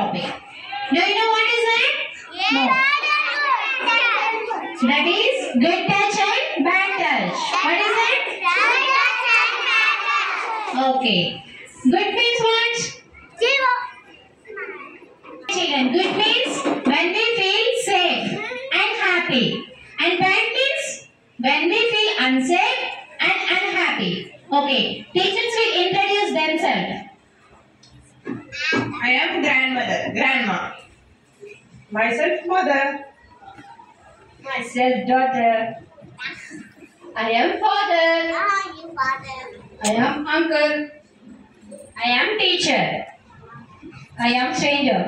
topic. Do you know what is that? Yes. No. That is good touch and bad touch. What is that? Okay. Good means what? Zero. Children, good means when we feel safe and happy. And bad means when we feel unsafe and unhappy. Okay. Teachers will introduce themselves. I am grandma. Myself, mother. Myself, daughter. I am father. I am uncle. I am teacher. I am stranger.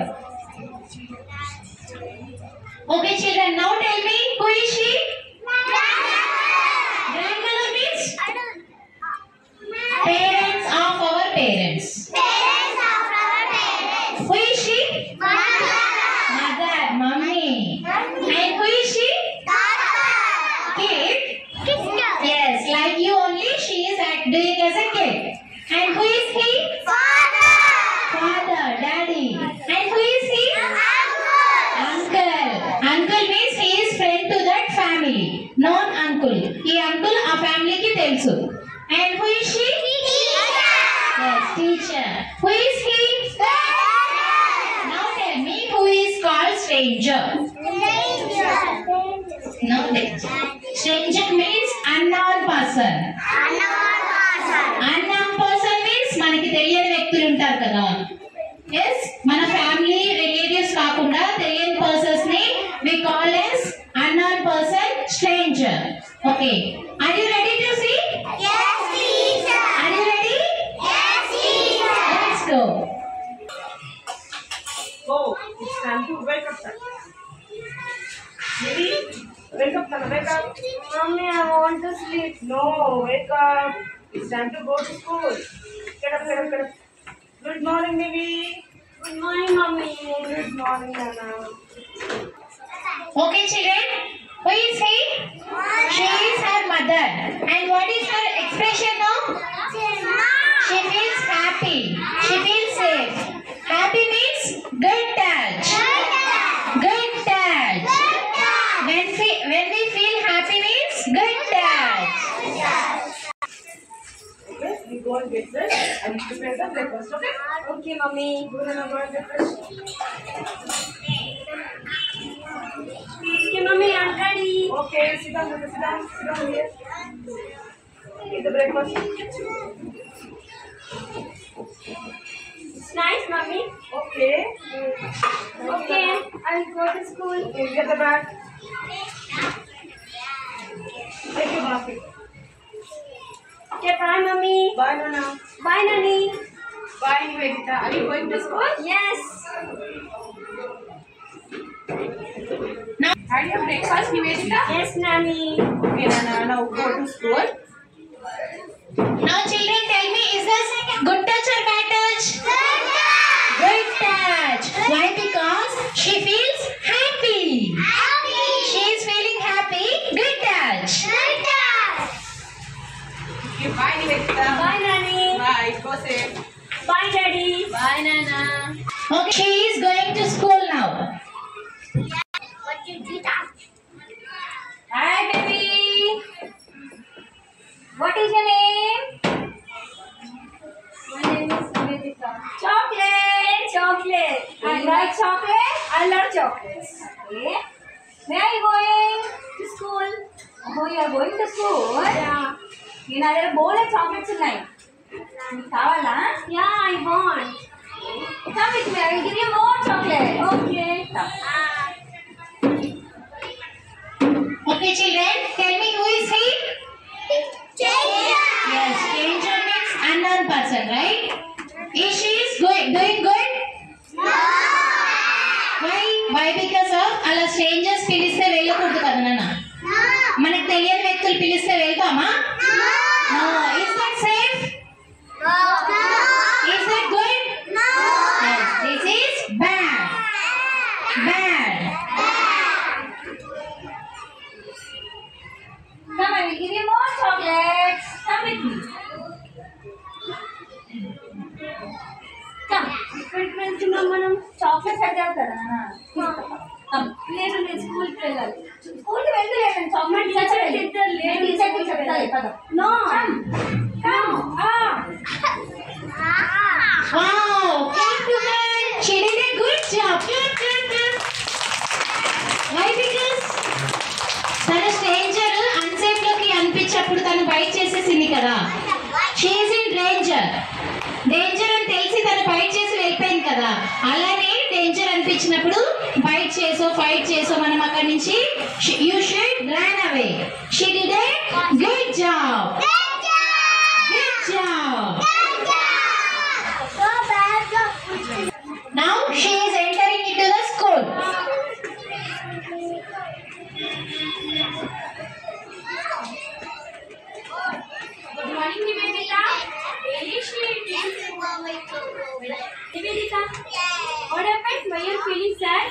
Okay, children, now tell me, who is she? Grandmother means parents of our parents. Who is she? Mother, mummy. And who is she? Kid. Yes, like you only, she is doing as a kid. And who is he? Father, daddy. And who is he? Uncle. Uncle means he is friend to that family. Non-uncle. He uncle a family ki telsu. And who is she? Yes, teacher. Who is he? Now tell me, who is called stranger? No, stranger means unknown person. Unknown person means మనకి తెలియని వ్యక్తులు ఉంటారు కదా. Yes, మన family relatives కాకుండా తెలియని persons ని we call as unknown person, stranger. Okay, are you ready to see? Yes, teacher. Are you ready? Yes, teacher. Let's go. Oh, it's time to wake up. Baby, wake up, Nana, wake up. Mommy, I want to sleep. No, wake up. It's time to go to school. Get up, get up, get up. Good morning, baby. Good morning, Mommy. Good morning, Nana. Okay, children, who is he? She is her mother. And what is her expression now? She feels happy. She feels safe. Happy means good touch. Good touch. When we feel happy means good touch. Okay, we go and get this. I need to prepare the breakfast, okay? Okay, Mommy. Go and go and get this. Okay, Mommy, I'm ready. Okay, sit down here. Eat the breakfast. It's nice, Mommy. Okay. Okay, I'll go to school. Okay, get the bag. Take your basket. Okay, bye, Mommy. Bye, Nana. Bye, Nanny. Bye, Nivedita. Are you going to school? Yes. Had your breakfast, Nivedita? Yes, Nanny. Okay, Nana. Now go to school. Now, children, tell me, is this good touch or bad touch? Good touch. Why? Because she feels happy. She is feeling happy. Good touch. Okay, bye, Nivedita. Bye, Nanny. Bye. Go safe. Bye, Daddy. Bye, Nana. Okay, she is going to school now. What did you do? Hi, baby. What is your name? My name is Nivedita. Chocolate. I like chocolate. I love chocolates. Okay. Where are you going? To school. Oh, you are going to school? Yeah. You know, there are bowl of chocolates tonight. Kavala? Yeah, I want. Come with me. I will give you more chocolate. Okay. Okay, children. Tell me, who is he? Yes, stranger means unknown person, right? Is she doing good? Why? Because of అలా strangers పిలిస్తే వెళ్ళకూడదు కదా నాన్న. మనకు తెలియని వ్యక్తులు పిలిస్తే వెళ్తామా? No. Is that safe? Is that good? Yes, this is bad. Come, I will give you more chocolates. Come with me. Come. Eక్కడికి వెళ్తున్నాం మనం? చాక్లెట్స్ అడిగావు కదా లేదు నేను స్కూల్కి వెళ్ళాలి స్కూల్కి వెళ్ళలేదు చాక్లెట్ చెప్తాను కదా no Wow, clap to her. She did a good job. Clap, clap, clap. Why? Because తన స్ట్రేంజర్ అన్సేఫ్ లోకి అనిపించినప్పుడు తను బైట్ చేసేసింది కదా. She is in danger. Danger అని తెలిసి తను బైట్ చేసి వెళ్ళిపోయింది కదా. అలానే డేంజర్ అనిపించినప్పుడు బైట్ చేసో ఫైట్ చేసో మనం అక్కడి నుంచి you should run away. She did a good job. Good job. Now she is entering into the school. Good morning, Nivedita. Nivedita, what happened? Why are you feeling sad?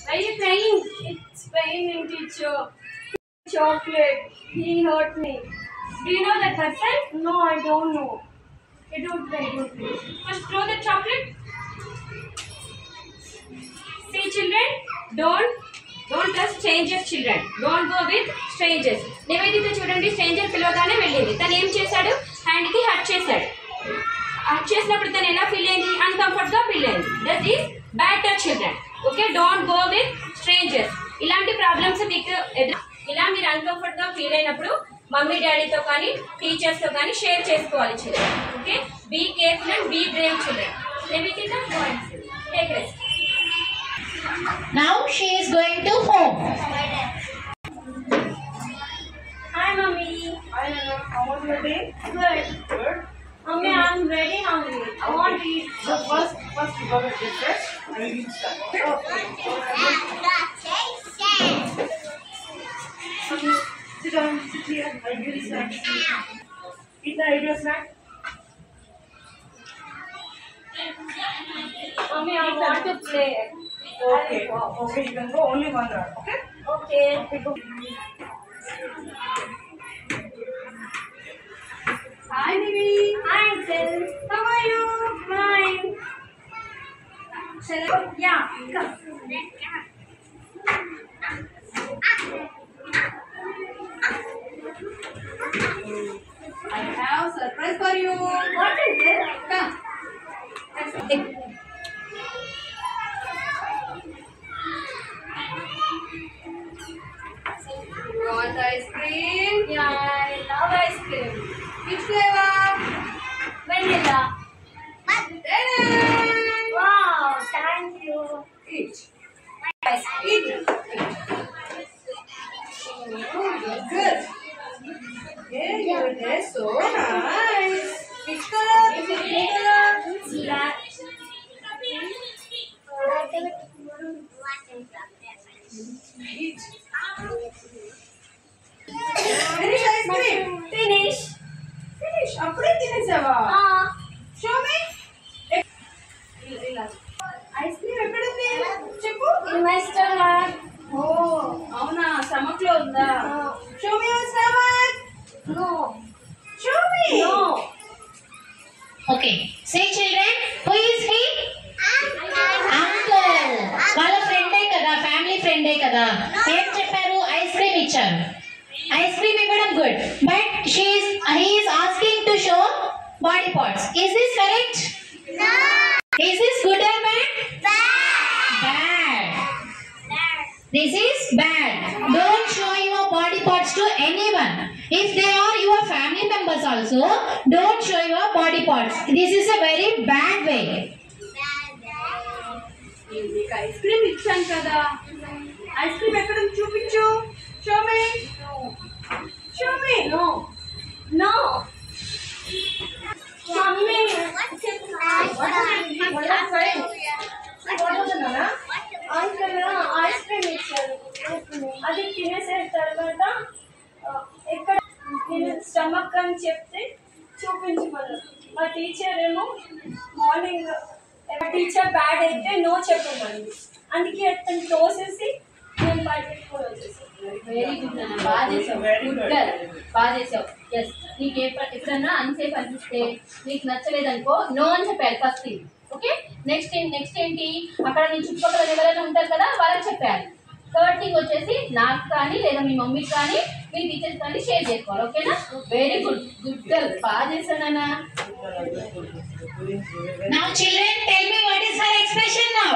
Why are you crying? It's paining, teacher. Chocolate. He hurt me. Do you know that person? No, I don't know. Don't cry. First throw the chocolate. See children, don't trust strangers children. Don't go with strangers. Nivedita చూడండి stranger పిలవగానే వెళ్ళింది. తను ఏం చేశాడు? Hand కి hurt చేశాడు. Hurt చేసినప్పుడు తను ఎలా ఫీల్ అయింది? అన్కంఫర్ట్ గా ఫీల్ అయింది. That is bad touch children. Okay, don't go with strangers. ఇలాంటి ప్రాబ్లమ్స్ మీకు ఇలా మీరు అన్కంఫర్ట్ గా ఫీల్ అయినప్పుడు మమ్మీ డాడీతో కానీ టీచర్స్ తో కానీ షేర్ చేసుకోవాలి children. Okay, be careful and be brave children. Nivedita take rest. Now she is going to home. Hi, mommy. Hi, Nana. How was your day? Good. Good. Mommy, I'm very hungry. I want to eat. So first you got to get fresh and we'll start. Okay. Okay. Sit down. Sit here. I'll give you snacks. Eat your snack. Mommy, I want to play. Okay. Okay. You can go only 1 hour. Okay. Okay. Okay. Go. Hi, Nivi. Hi, Uncle. How are you? Fine. Shall I? Yeah. Come. I have surprise for you. What is this? Come. Want ice cream? Yeah, I love ice cream. Which flavor? Vanilla. Wow, thank you. Eat. Ice cream. Eat. Good. Yeah, your dress so nice. Which color? Is it green color? Black. Eat. Finish ice cream. Finish. Finish. అప్పుడే తినేసావా? Show me. Ice cream ఎక్కడ ఉంది? చెప్పు. In my stomach. ఓ అవునా, stomach లో ఉందా? Show me your stomach. No. Show me. No. Okay. Say children, who is he? Uncle. వాళ్ళ ఫ్రెండే కదా, ఫ్యామిలీ ఫ్రెండే కదా. ఏం చెప్పారు? ఐస్ క్రీమ్ ఇచ్చారు. ఐస్ క్రీమ్ ఇవ్వడం good, but he is asking to show body parts. Is this correct? No. Is this good or bad? Bad. This is bad. Don't show your body parts to anyone. If they are your family members also, don't show your body parts. This is a very bad way. నీకు ice cream ఇచ్చాను కదా, ice cream ఎక్కడ ఉంది చూపించు. Show me. Show me. No. No. Mommy. Uncle, ice cream ఇచ్చారు. అది తినేసిన తర్వాత ఎక్కడ నేను స్టమక్ అని చెప్తే చూపించమన్నారు. మా టీచర్ ఏమో మార్నింగ్ టీచర్ బ్యాడ్ అయితే నో చెప్పమని, అందుకే అతను తోసేసి నేను బయటకు వచ్చేసాను. వెరీ గుడ్ నాన్న, బాగా చేసావు. గుడ్ గర్ల్, బాగా చేసావు. ఎస్, నీకు ఎప్పుడన్నా అన్సేఫ్ అనిపిస్తే నీకు నచ్చలేదనుకో నో అని చెప్పాలి ఫస్ట్ థింగ్. ఓకే నెక్స్ట్ ఏంటి అక్కడ నీ చుట్టుపక్కల ఎవరైనా ఉంటారు కదా వాళ్ళకి చెప్పాలి. థర్డ్ థింగ్ వచ్చేసి నాకు కానీ లేదా మీ మమ్మీకి కానీ మీ టీచర్స్ కానీ షేర్ చేసుకోవాలి. ఓకేనా? వెరీ గుడ్ గర్ల్, బాగా చేశానన్నా. Now children, tell me what is her expression now?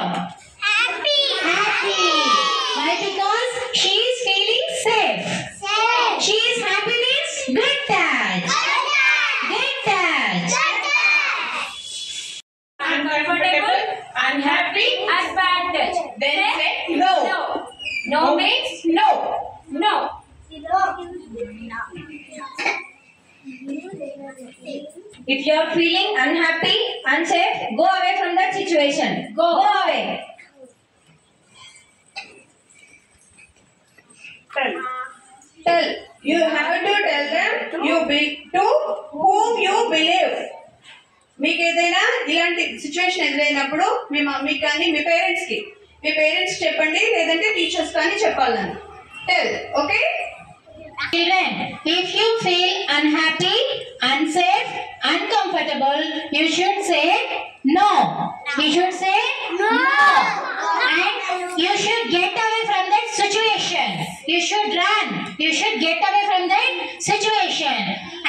Happy. Why? Because she is feeling safe. She is happy means good touch. Uncomfortable, unhappy, and bad touch. then say no. No means No. no. If you are feeling unhappy, unsafe, go away from that situation. Go away. Tell. You have to tell them to whom you believe. మీకు ఏదైనా ఇలాంటి situation ఎదురైనప్పుడు మీ మమ్మీకి కానీ మీ parents చెప్పండి, లేదంటే teachers కానీ చెప్పాలని. Tell. Okay? Children, if you feel unhappy, unsafe, uncomfortable, you should say no. You should say no. And you should get away from that situation. You should run. You should get away from that situation.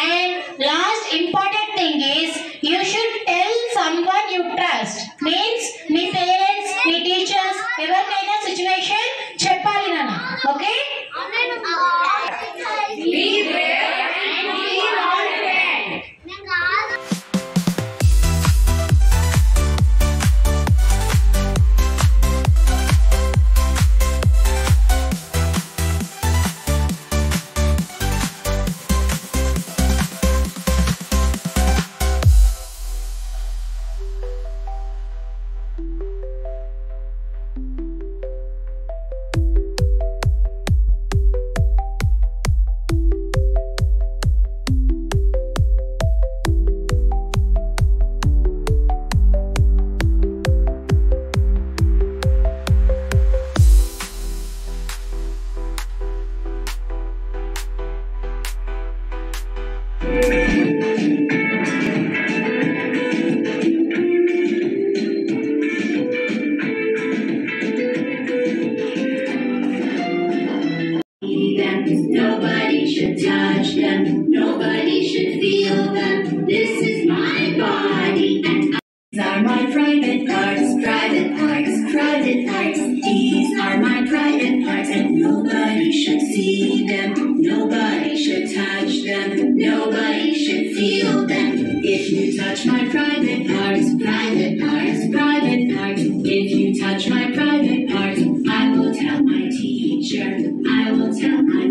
And last important thing is you should tell someone you trust. Means me parents, me teachers, ఎవరికైనా situation చెప్పాలి నాన్న. Okay? Be brave and be confident. Nobody should touch them. Nobody should feel them. This is my body and these are my private parts. Private parts, private parts. These are my private parts and nobody should see them. Nobody should touch them. Nobody should feel them. If you touch my private parts, private parts, private parts. If you touch my private parts, I will tell my teacher. I will tell my